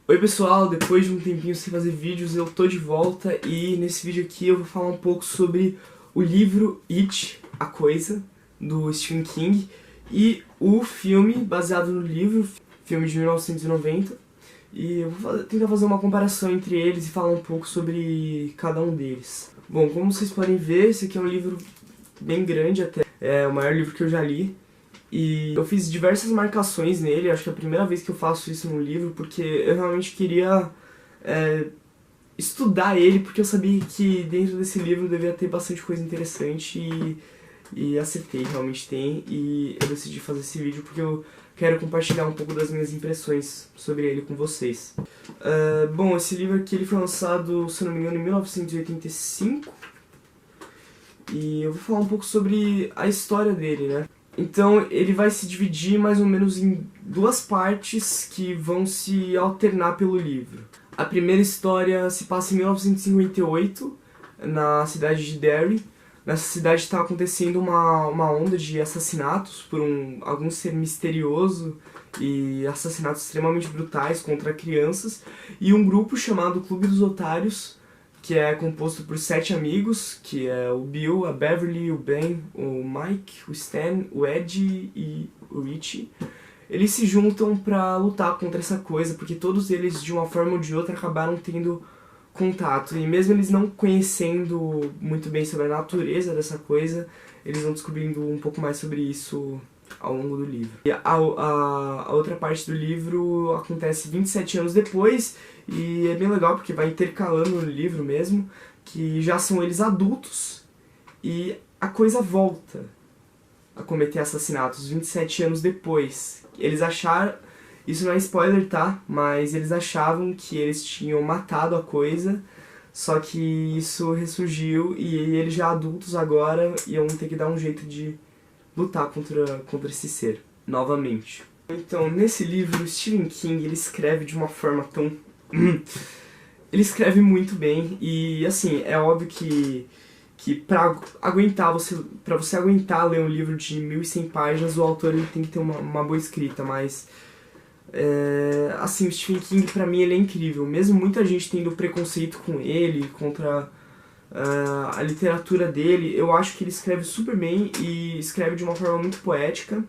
Oi pessoal, depois de um tempinho sem fazer vídeos eu tô de volta e nesse vídeo aqui eu vou falar um pouco sobre o livro It, A Coisa, do Stephen King, e o filme baseado no livro, filme de 1990, e eu vou tentar fazer uma comparação entre eles e falar um pouco sobre cada um deles. Bom, como vocês podem ver, esse aqui é um livro bem grande até, é o maior livro que eu já li. E eu fiz diversas marcações nele, acho que é a primeira vez que eu faço isso num livro, porque eu realmente queria estudar ele, porque eu sabia que dentro desse livro devia ter bastante coisa interessante e acertei, realmente tem, e eu decidi fazer esse vídeo porque eu quero compartilhar um pouco das minhas impressões sobre ele com vocês. Bom, esse livro aqui ele foi lançado, se não me engano, em 1985, e eu vou falar um pouco sobre a história dele, né? Então ele vai se dividir mais ou menos em duas partes que vão se alternar pelo livro. A primeira história se passa em 1958, na cidade de Derry. Nessa cidade está acontecendo uma onda de assassinatos por algum ser misterioso e assassinatos extremamente brutais contra crianças. E um grupo chamado Clube dos Otários, que é composto por 7 amigos, que é o Bill, a Beverly, o Ben, o Mike, o Stan, o Ed e o Richie. Eles se juntam pra lutar contra essa coisa, porque todos eles, de uma forma ou de outra, acabaram tendo contato. E mesmo eles não conhecendo muito bem sobre a natureza dessa coisa, eles vão descobrindo um pouco mais sobre isso ao longo do livro. E a outra parte do livro acontece 27 anos depois, e é bem legal porque vai intercalando no livro mesmo, que já são eles adultos e a coisa volta a cometer assassinatos 27 anos depois. Eles acharam, isso não é spoiler, tá? Mas eles achavam que eles tinham matado a coisa, só que isso ressurgiu e eles já adultos agora iam ter que dar um jeito de lutar contra esse ser, novamente. Então, nesse livro, Stephen King, ele escreve de uma forma tão... ele escreve muito bem e, assim, é óbvio que pra você aguentar ler um livro de 1100 páginas, o autor ele tem que ter uma boa escrita, mas... assim, o Stephen King, pra mim, ele é incrível. Mesmo muita gente tendo preconceito com ele, contra... a literatura dele, eu acho que ele escreve super bem e escreve de uma forma muito poética.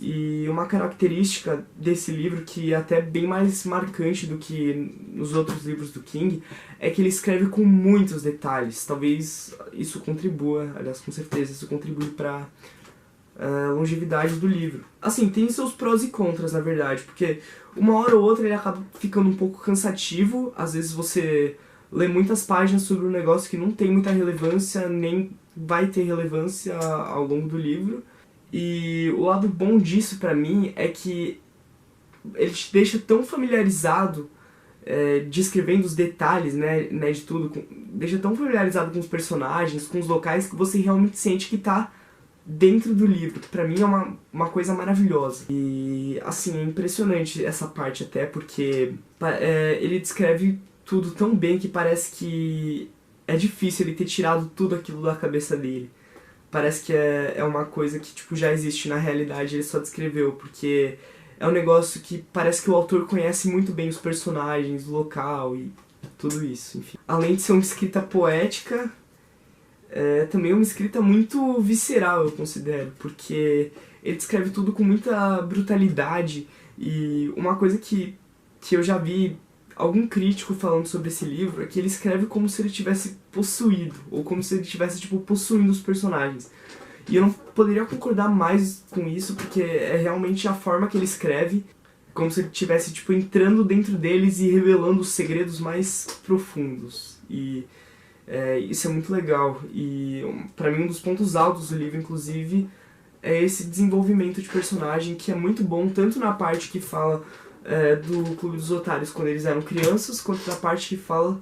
E uma característica desse livro, que é até bem mais marcante do que nos outros livros do King, é que ele escreve com muitos detalhes. Talvez isso contribua, aliás, com certeza, isso contribui para a longevidade do livro. Assim, tem seus prós e contras, na verdade, porque uma hora ou outra ele acaba ficando um pouco cansativo, às vezes você lê muitas páginas sobre um negócio que não tem muita relevância, nem vai ter relevância ao longo do livro. E o lado bom disso pra mim é que ele te deixa tão familiarizado descrevendo os detalhes, né, de tudo, deixa tão familiarizado com os personagens, com os locais, que você realmente sente que tá dentro do livro, que pra mim é uma coisa maravilhosa. E assim, é impressionante essa parte até, porque ele descreve tudo tão bem que parece que é difícil ele ter tirado tudo aquilo da cabeça dele. Parece que é uma coisa que tipo, já existe na realidade, ele só descreveu, porque é um negócio que parece que o autor conhece muito bem os personagens, o local e tudo isso, enfim. Além de ser uma escrita poética, também é uma escrita muito visceral, eu considero, porque ele descreve tudo com muita brutalidade, e uma coisa que eu já vi algum crítico falando sobre esse livro é que ele escreve como se ele tivesse possuído, ou como se ele tivesse, tipo, possuindo os personagens. E eu não poderia concordar mais com isso, porque é realmente a forma que ele escreve, como se ele estivesse, tipo, entrando dentro deles e revelando os segredos mais profundos. E isso é muito legal. E pra mim um dos pontos altos do livro, inclusive, é esse desenvolvimento de personagem, que é muito bom, tanto na parte que fala do Clube dos Otários quando eles eram crianças, quanto da parte que fala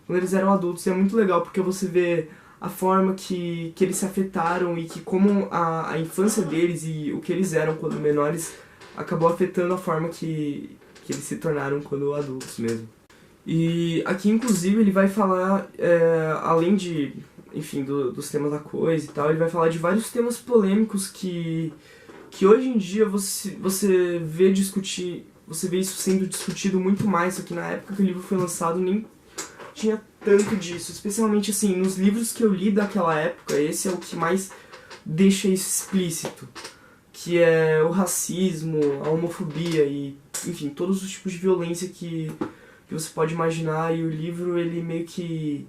quando eles eram adultos. E é muito legal porque você vê a forma que eles se afetaram e que como a infância deles e o que eles eram quando menores acabou afetando a forma que eles se tornaram quando adultos mesmo. E aqui inclusive ele vai falar, além de, enfim, dos temas da coisa e tal, ele vai falar de vários temas polêmicos que hoje em dia você vê discutir você vê isso sendo discutido muito mais, só que na época que o livro foi lançado nem tinha tanto disso, especialmente assim, nos livros que eu li daquela época, esse é o que mais deixa isso explícito, que é o racismo, a homofobia e, enfim, todos os tipos de violência que você pode imaginar, e o livro ele meio que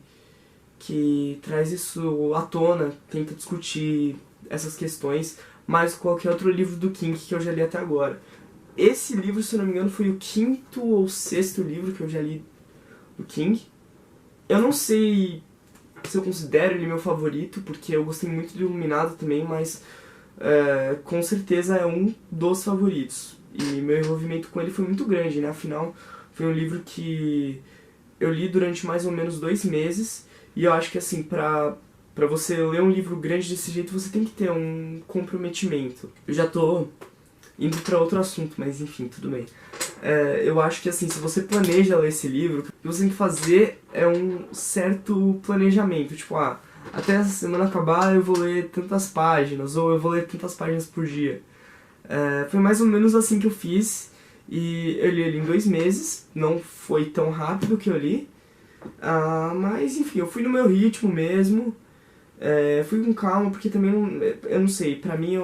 traz isso à tona, tenta discutir essas questões, mais qualquer outro livro do King que eu já li até agora. Esse livro, se eu não me engano, foi o 5º ou 6º livro que eu já li do King. Eu não sei se eu considero ele meu favorito, porque eu gostei muito do Iluminado também, mas com certeza é um dos favoritos. E meu envolvimento com ele foi muito grande, né? Afinal, foi um livro que eu li durante mais ou menos 2 meses, e eu acho que assim, pra você ler um livro grande desse jeito, você tem que ter um comprometimento. Eu já tô indo pra outro assunto, mas enfim, tudo bem. Eu acho que assim, se você planeja ler esse livro, o que você tem que fazer é um certo planejamento. Tipo, até essa semana acabar eu vou ler tantas páginas, ou eu vou ler tantas páginas por dia. Foi mais ou menos assim que eu fiz, e eu li ele em 2 meses, não foi tão rápido que eu li. Mas enfim, eu fui no meu ritmo mesmo, fui com calma, porque também, eu não sei, pra mim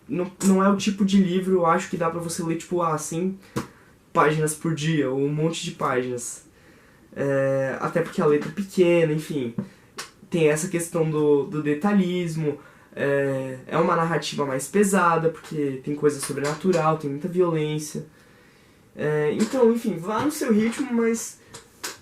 não é o tipo de livro, eu acho que dá pra você ler tipo 100 páginas por dia, ou um monte de páginas. Até porque a letra é pequena, enfim, tem essa questão do detalhismo, é uma narrativa mais pesada, porque tem coisa sobrenatural, tem muita violência. Então, enfim, vá no seu ritmo, mas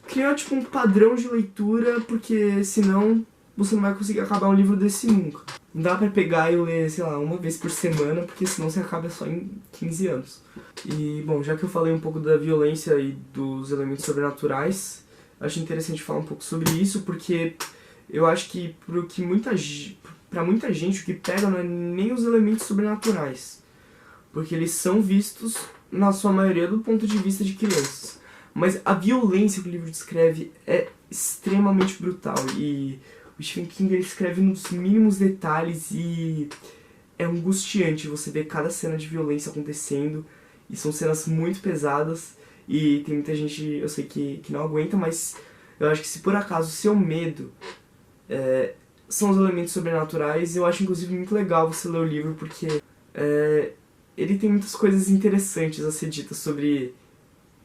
cria tipo um padrão de leitura, porque senão você não vai conseguir acabar um livro desse nunca. Não dá pra pegar e ler, sei lá, uma vez por semana, porque senão você acaba só em 15 anos. E, bom, já que eu falei um pouco da violência e dos elementos sobrenaturais, acho interessante falar um pouco sobre isso, porque eu acho que pra muita gente o que pega não é nem os elementos sobrenaturais, porque eles são vistos, na sua maioria, do ponto de vista de crianças. Mas a violência que o livro descreve é extremamente brutal, e o Stephen King ele escreve nos mínimos detalhes, e é angustiante você ver cada cena de violência acontecendo, e são cenas muito pesadas, e tem muita gente, eu sei que não aguenta, mas eu acho que se por acaso o seu medo são os elementos sobrenaturais, eu acho inclusive muito legal você ler o livro, porque ele tem muitas coisas interessantes a ser ditas sobre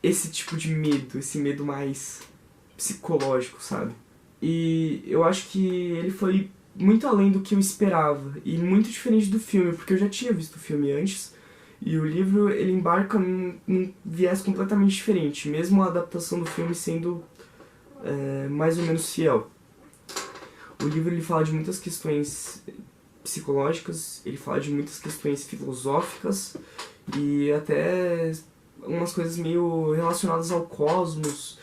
esse tipo de medo, esse medo mais psicológico, sabe? E eu acho que ele foi muito além do que eu esperava, e muito diferente do filme, porque eu já tinha visto o filme antes, e o livro ele embarca num viés completamente diferente, mesmo a adaptação do filme sendo mais ou menos fiel. O livro ele fala de muitas questões psicológicas, ele fala de muitas questões filosóficas, e até umas coisas meio relacionadas ao cosmos,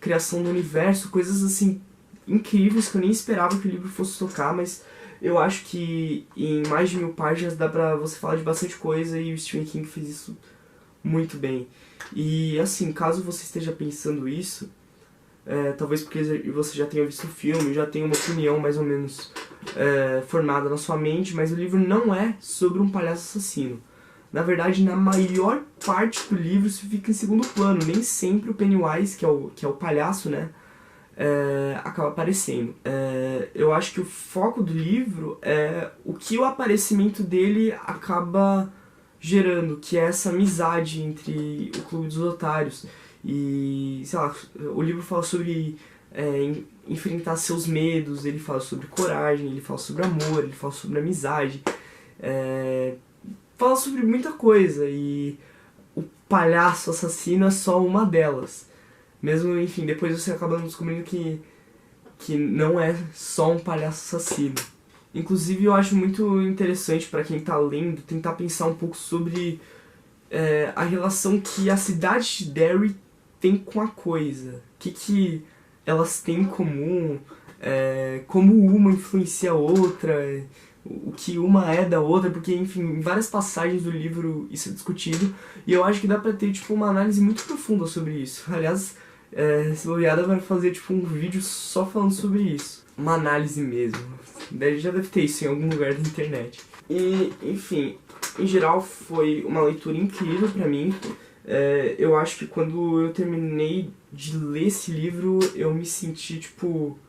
criação do universo, coisas assim incríveis que eu nem esperava que o livro fosse tocar, mas eu acho que em mais de 1000 páginas dá pra você falar de bastante coisa, e o Stephen King fez isso muito bem. E assim, caso você esteja pensando isso, talvez porque você já tenha visto o filme, já tenha uma opinião mais ou menos formada na sua mente, mas o livro não é sobre um palhaço assassino. Na verdade, na maior parte do livro isso fica em segundo plano, nem sempre o Pennywise, que é o palhaço, né, acaba aparecendo. Eu acho que o foco do livro é o que o aparecimento dele acaba gerando, que é essa amizade entre o Clube dos Otários. E, sei lá, o livro fala sobre enfrentar seus medos, ele fala sobre coragem, ele fala sobre amor, ele fala sobre amizade, fala sobre muita coisa, e o palhaço assassino é só uma delas. Mesmo, enfim, depois você acaba descobrindo que não é só um palhaço assassino. Inclusive, eu acho muito interessante para quem tá lendo tentar pensar um pouco sobre a relação que a cidade de Derry tem com a coisa. O que elas têm em comum, como uma influencia a outra, o que uma é da outra, porque, enfim, em várias passagens do livro isso é discutido, e eu acho que dá pra ter, tipo, uma análise muito profunda sobre isso. Aliás, se bobeada vai fazer, tipo, um vídeo só falando sobre isso. Uma análise mesmo. Já deve ter isso em algum lugar da internet. E, enfim, em geral foi uma leitura incrível pra mim. Eu acho que quando eu terminei de ler esse livro, eu me senti, tipo,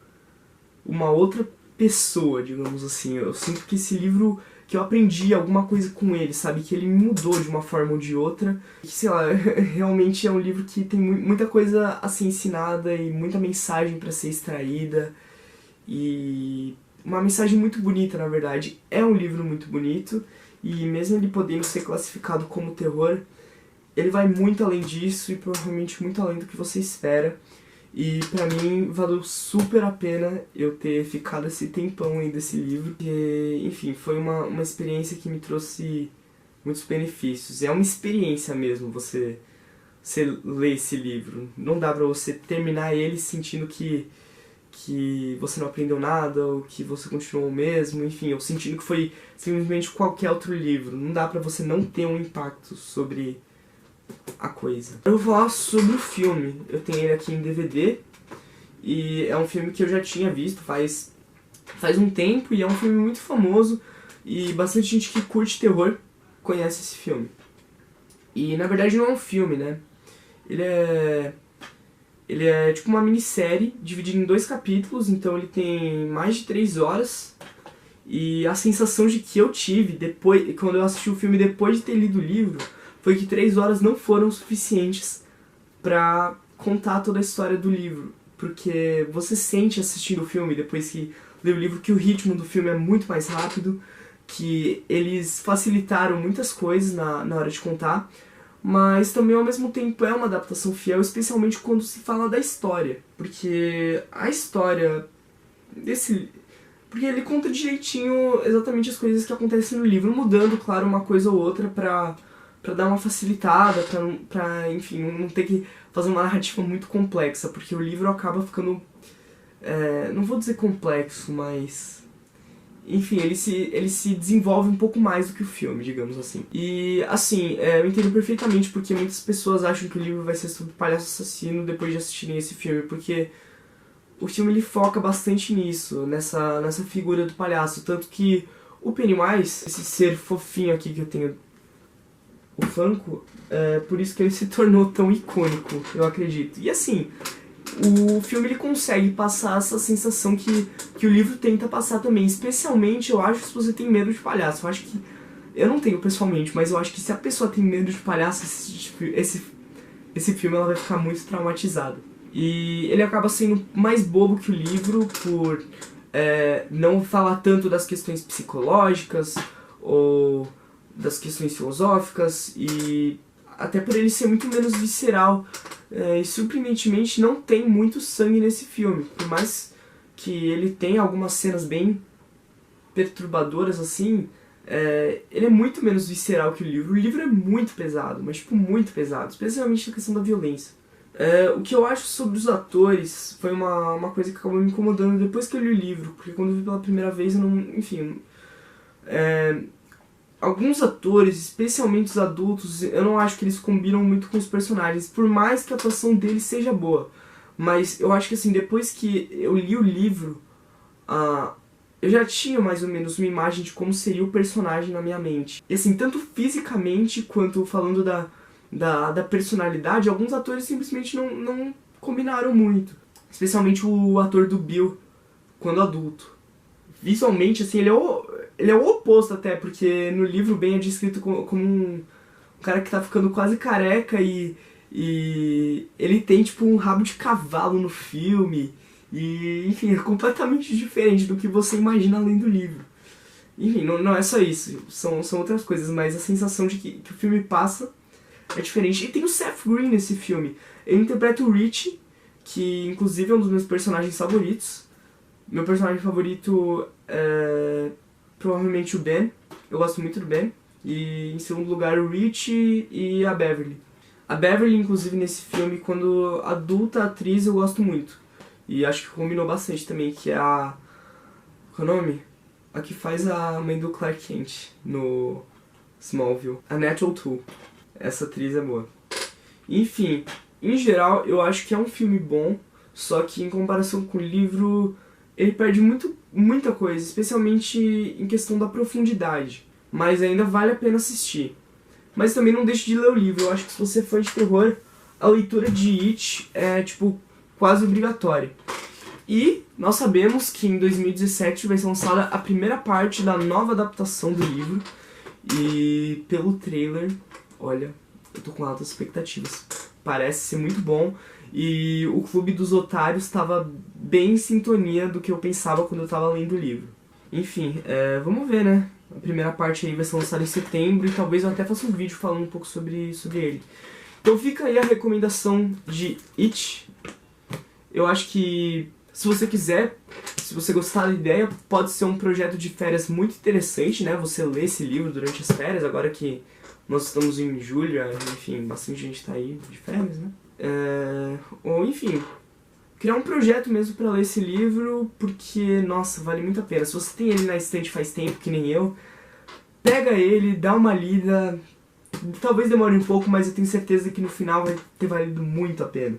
uma outra pessoa, digamos assim. Eu sinto que esse livro, que eu aprendi alguma coisa com ele, sabe? Que ele me mudou de uma forma ou de outra. Que, sei lá, realmente é um livro que tem muita coisa a ser ensinada e muita mensagem para ser extraída. E uma mensagem muito bonita, na verdade. É um livro muito bonito. E mesmo ele podendo ser classificado como terror, ele vai muito além disso e provavelmente muito além do que você espera. E pra mim valeu super a pena eu ter ficado esse tempão lendo esse livro. E, enfim, foi uma experiência que me trouxe muitos benefícios. É uma experiência mesmo você ler esse livro. Não dá pra você terminar ele sentindo que você não aprendeu nada, ou que você continuou o mesmo, enfim, ou sentindo que foi simplesmente qualquer outro livro. Não dá pra você não ter um impacto sobre a coisa. Eu vou falar sobre o filme. Eu tenho ele aqui em DVD, e é um filme que eu já tinha visto faz um tempo, e é um filme muito famoso, e bastante gente que curte terror conhece esse filme. E na verdade não é um filme, né? Ele é tipo uma minissérie, dividida em 2 capítulos, então ele tem mais de 3 horas. E a sensação de que eu tive depois, quando eu assisti o filme depois de ter lido o livro, foi que 3 horas não foram suficientes pra contar toda a história do livro. Porque você sente assistindo o filme, depois que lê o livro, que o ritmo do filme é muito mais rápido, que eles facilitaram muitas coisas na hora de contar, mas também ao mesmo tempo é uma adaptação fiel, especialmente quando se fala da história, porque a história desse... porque ele conta direitinho exatamente as coisas que acontecem no livro, mudando, claro, uma coisa ou outra pra dar uma facilitada, pra enfim, não ter que fazer uma narrativa muito complexa, porque o livro acaba ficando... não vou dizer complexo, mas... enfim, ele se desenvolve um pouco mais do que o filme, digamos assim. E, assim, eu entendo perfeitamente porque muitas pessoas acham que o livro vai ser sobre palhaço assassino depois de assistirem esse filme, porque o filme ele foca bastante nisso, nessa figura do palhaço, tanto que o Pennywise, esse ser fofinho aqui que eu tenho, o Funko, por isso que ele se tornou tão icônico, eu acredito. E assim, o filme ele consegue passar essa sensação que o livro tenta passar também, especialmente eu acho se você tem medo de palhaço. Eu acho que, eu não tenho pessoalmente, mas eu acho que se a pessoa tem medo de palhaço, esse filme ela vai ficar muito traumatizada. E ele acaba sendo mais bobo que o livro por não falar tanto das questões psicológicas ou das questões filosóficas, e até por ele ser muito menos visceral. E surpreendentemente não tem muito sangue nesse filme, por mais que ele tenha algumas cenas bem perturbadoras assim, ele é muito menos visceral que o livro. O livro é muito pesado, mas tipo muito pesado, especialmente na questão da violência. O que eu acho sobre os atores foi uma coisa que acabou me incomodando depois que eu li o livro, porque quando eu vi pela primeira vez eu não... enfim... alguns atores, especialmente os adultos, eu não acho que eles combinam muito com os personagens, por mais que a atuação deles seja boa. Mas eu acho que assim, depois que eu li o livro, eu já tinha mais ou menos uma imagem de como seria o personagem na minha mente. E assim, tanto fisicamente quanto falando da personalidade, alguns atores simplesmente não combinaram muito. Especialmente o ator do Bill, quando adulto. Visualmente, assim, ele é o oposto até, porque no livro Ben é descrito como um cara que tá ficando quase careca e ele tem tipo um rabo de cavalo no filme, e enfim, é completamente diferente do que você imagina além do livro. Enfim, não é só isso, são outras coisas, mas a sensação de que o filme passa é diferente. E tem o Seth Green nesse filme, ele interpreta o Richie, que inclusive é um dos meus personagens favoritos. Meu personagem favorito é provavelmente o Ben, eu gosto muito do Ben. E em segundo lugar o Richie e a Beverly. A Beverly, inclusive, nesse filme, quando adulta atriz, eu gosto muito. E acho que combinou bastante também, que é a... qual é o nome? A que faz a mãe do Clark Kent no Smallville. A Natural 2. Essa atriz é boa. Enfim, em geral, eu acho que é um filme bom, só que em comparação com o livro, ele perde muita coisa, especialmente em questão da profundidade. Mas ainda vale a pena assistir. mas também não deixe de ler o livro. Eu acho que se você é fã de terror, a leitura de It é, tipo, quase obrigatória. E nós sabemos que em 2017 vai ser lançada a primeira parte da nova adaptação do livro. E pelo trailer, olha, eu tô com altas expectativas. Parece ser muito bom. E o Clube dos Otários estava bem em sintonia do que eu pensava quando eu estava lendo o livro. Enfim, vamos ver, né? A primeira parte aí vai ser lançada em setembro e talvez eu até faça um vídeo falando um pouco sobre ele. Então fica aí a recomendação de It. Eu acho que, se você quiser, se você gostar da ideia, pode ser um projeto de férias muito interessante, né? Você lê esse livro durante as férias, agora que nós estamos em julho, enfim, bastante gente tá aí de férias, né? Ou enfim, criar um projeto mesmo pra ler esse livro, porque, nossa, vale muito a pena. Se você tem ele na estante faz tempo, que nem eu, pega ele, dá uma lida, talvez demore um pouco, mas eu tenho certeza que no final vai ter valido muito a pena.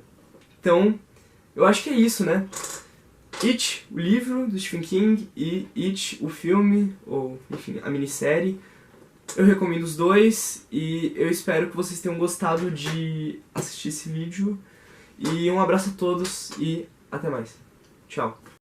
Então, eu acho que é isso, né? It, o livro do Stephen King, e It, o filme, ou enfim, a minissérie. Eu recomendo os dois e eu espero que vocês tenham gostado de assistir esse vídeo. E um abraço a todos e até mais. Tchau.